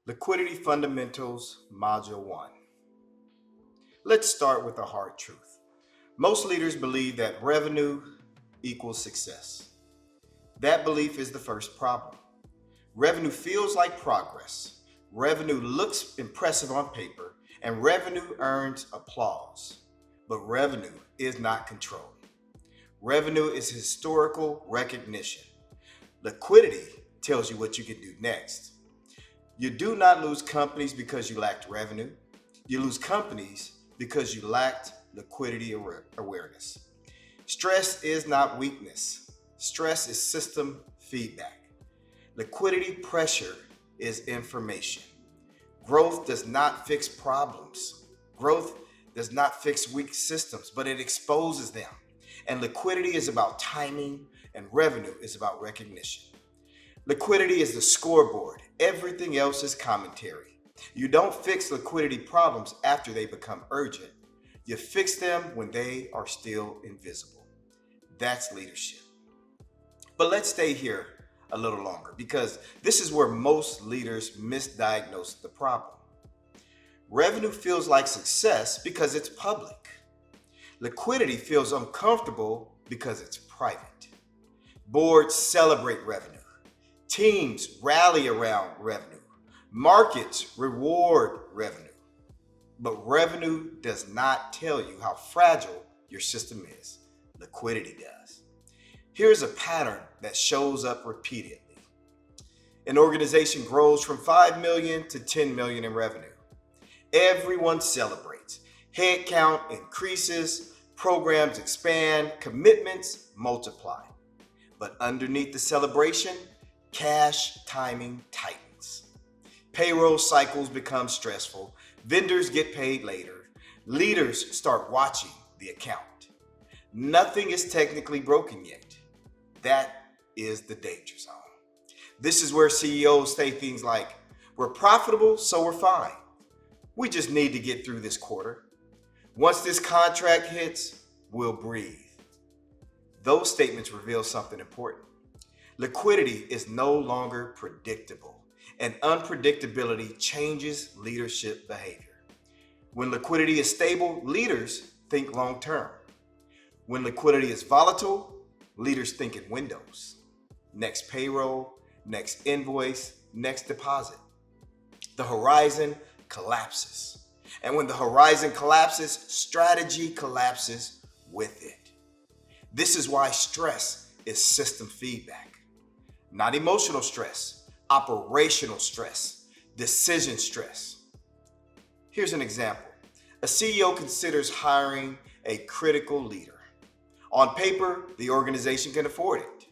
Liquidity Fundamentals Module 1. Let's start with a hard truth. Most leaders believe that revenue equals success. That belief is the first problem. Revenue feels like progress. Revenue looks impressive on paper, and revenue earns applause. But revenue is not control. Revenue is historical recognition. Liquidity tells you what you can do next. You do not lose companies because you lacked revenue. You lose companies because you lacked liquidity awareness. Stress is not weakness. Stress is system feedback. Liquidity pressure is information. Growth does not fix problems. Growth does not fix weak systems, but it exposes them. And liquidity is about timing, and revenue is about recognition. Liquidity is the scoreboard. Everything else is commentary. You don't fix liquidity problems after they become urgent. You fix them when they are still invisible. That's leadership. But let's stay here a little longer because this is where most leaders misdiagnose the problem. Revenue feels like success because it's public. Liquidity feels uncomfortable because it's private. Boards celebrate revenue. Teams rally around revenue. Markets reward revenue. But revenue does not tell you how fragile your system is. Liquidity does. Here's a pattern that shows up repeatedly. An organization grows from 5 million to 10 million in revenue. Everyone celebrates. Headcount increases, programs expand, commitments multiply. But underneath the celebration, cash timing tightens. Payroll cycles become stressful. Vendors get paid later. Leaders start watching the account. Nothing is technically broken yet. That is the danger zone. This is where CEOs say things like, we're profitable, so we're fine. We just need to get through this quarter. Once this contract hits, we'll breathe. Those statements reveal something important. Liquidity is no longer predictable, and unpredictability changes leadership behavior. When liquidity is stable, leaders think long term. When liquidity is volatile, leaders think in windows. Next payroll, next invoice, next deposit. The horizon collapses. And when the horizon collapses, strategy collapses with it. This is why stress is system feedback. Not emotional stress, operational stress, decision stress. Here's an example. A CEO considers hiring a critical leader. On paper, the organization can afford it.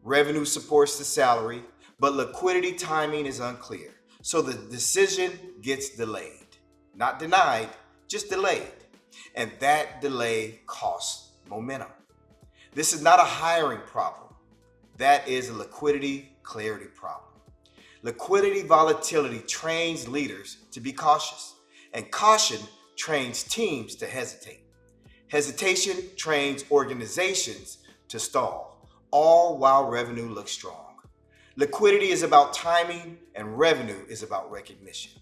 Revenue supports the salary, but liquidity timing is unclear. So the decision gets delayed. Not denied, just delayed. And that delay costs momentum. This is not a hiring problem. That is a liquidity clarity problem. Liquidity volatility trains leaders to be cautious, and caution trains teams to hesitate. Hesitation trains organizations to stall, all while revenue looks strong. Liquidity is about timing, and revenue is about recognition.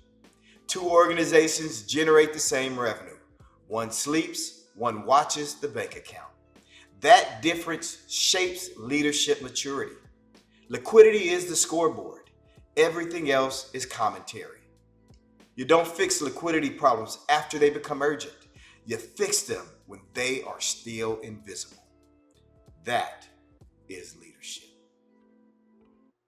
Two organizations generate the same revenue. One sleeps, one watches the bank account. That difference shapes leadership maturity. Liquidity is the scoreboard. Everything else is commentary. You don't fix liquidity problems after they become urgent. You fix them when they are still invisible. That is leadership.